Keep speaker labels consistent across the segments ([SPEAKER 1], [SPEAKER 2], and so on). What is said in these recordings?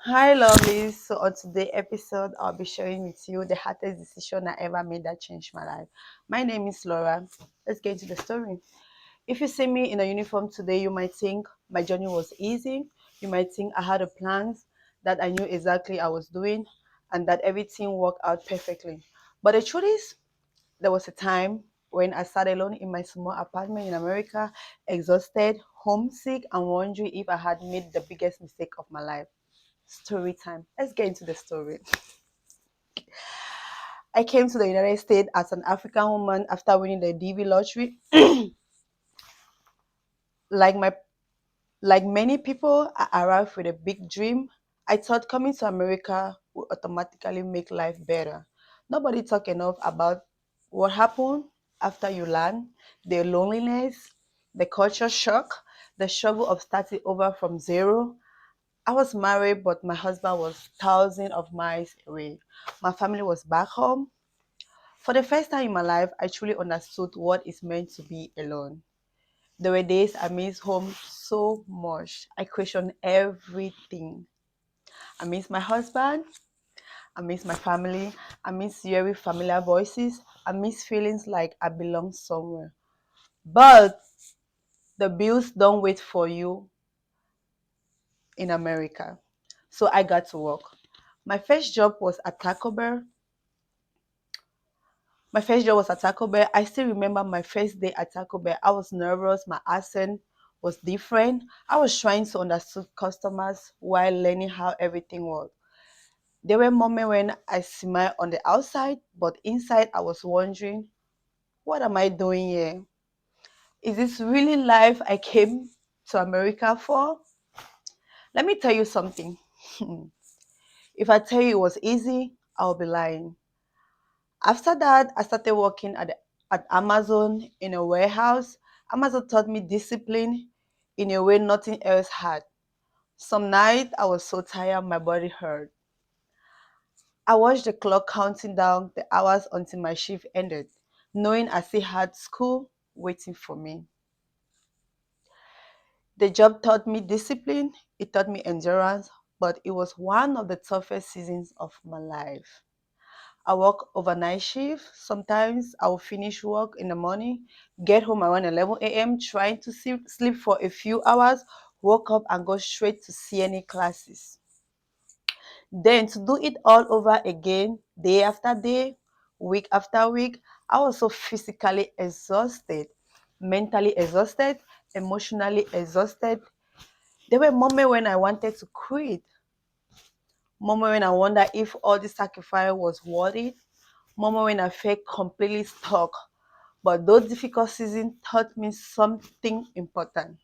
[SPEAKER 1] Hi, lovelies. So, on today's episode, I'll be sharing with you the hardest decision I ever made that changed my life. My name is Laura. Let's get into the story. If you see me in a uniform today, you might think my journey was easy. You might think I had a plan, that I knew exactly I was doing, and that everything worked out perfectly. But the truth is, there was a time when I sat alone in my small apartment in America, exhausted, homesick, and wondering if I had made the biggest mistake of my life. Story time. Let's get into the story. I came to the United States as an African woman after winning the DV lottery. Like my like many people, I arrived with a big dream. I thought coming to America would automatically make life better. Nobody talked enough about what happened after you land, the loneliness, the culture shock, the struggle of starting over from zero. I was married, but my husband was thousands of miles away. My family was back home. For the first time in my life, I truly understood what it meant to be alone. There were days I missed home so much. I questioned everything. I miss my husband. I miss my family. I miss hearing familiar voices. I miss feelings like I belong somewhere. But the bills don't wait for you in America. So I got to work. My first job was at Taco Bell. My first job was at Taco Bell. I still remember my first day at Taco Bell. I was nervous. My accent was different. I was trying to understand customers while learning how everything worked. There were moments when I smiled on the outside, but inside I was wondering, what am I doing here? Is this really life I came to America for? Let me tell you something. If I tell you it was easy, I'll be lying. After that, I started working at Amazon in a warehouse. Amazon taught me discipline in a way nothing else had. Some night I was so tired my body hurt. I watched the clock counting down the hours until my shift ended, knowing I still had school waiting for me. The job taught me discipline, it taught me endurance, but it was one of the toughest seasons of my life. I work overnight shift. Sometimes I will finish work in the morning, get home around 11 a.m., trying to sleep for a few hours, woke up and go straight to CNA classes. Then to do it all over again, day after day, week after week, I was so physically exhausted, mentally exhausted, emotionally exhausted. There were moments when I wanted to quit, moments when I wondered if all this sacrifice was worth it, moment when I felt completely stuck. But those difficult seasons taught me something important.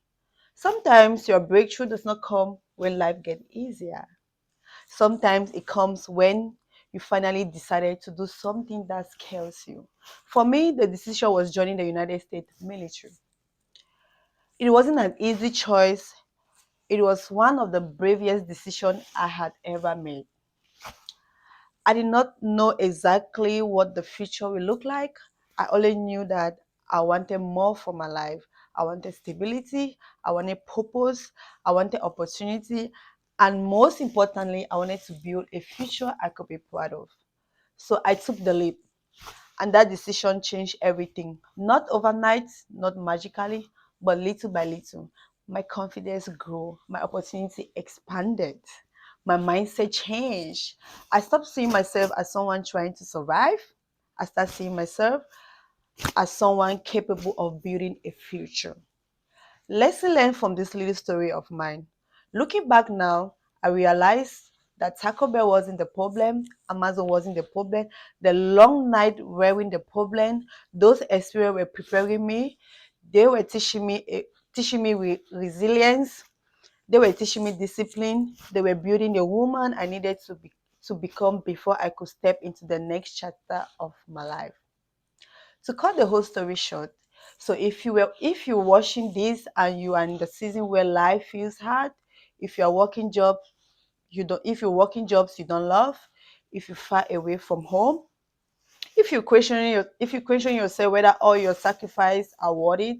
[SPEAKER 1] Sometimes your breakthrough does not come when life gets easier. Sometimes it comes when you finally decided to do something that scares you. For me, the decision was joining the United States military. It wasn't an easy choice. It was one of the bravest decisions I had ever made. I did not know exactly what the future will look like. I only knew that I wanted more for my life. I wanted stability, I wanted purpose, I wanted opportunity, and most importantly, I wanted to build a future I could be proud of. So I took the leap, and that decision changed everything. Not overnight, not magically, but little by little. My confidence grew, my opportunity expanded, my mindset changed. I stopped seeing myself as someone trying to survive. I started seeing myself as someone capable of building a future. Lesson learned from this little story of mine. Looking back now, I realized that Taco Bell wasn't the problem, Amazon wasn't the problem, the long night weren't the problem. Those experiences were preparing me. They were teaching me resilience. They were teaching me discipline. They were building the woman I needed to become before I could step into the next chapter of my life. To cut the whole story short, so if you're watching this and you are in the season where life feels hard, if you're working job if you're working jobs you don't love, if you're far away from home, if you question yourself whether all your sacrifice are worth it,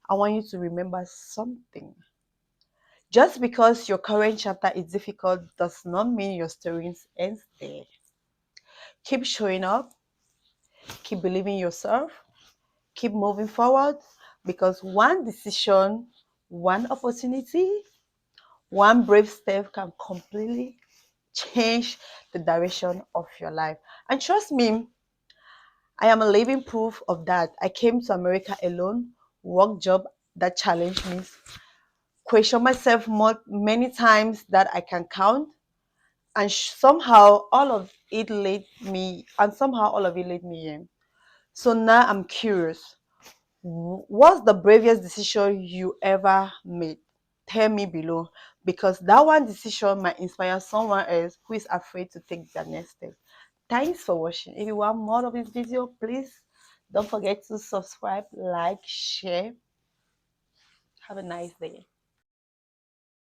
[SPEAKER 1] I want you to remember something. Just because your current chapter is difficult does not mean your story ends there. Keep showing up, keep believing yourself, keep moving forward, because one decision, one opportunity, one brave step can completely change the direction of your life. And trust me, I am a living proof of that. I came to America alone, work job that challenged me, question myself many times that I can count, and somehow all of it led me in. So now I'm curious. What's the bravest decision you ever made? Tell me below, because that one decision might inspire someone else who is afraid to take the next step. Thanks for watching. If you want more of this video, please don't forget to subscribe, like, share. Have a nice day.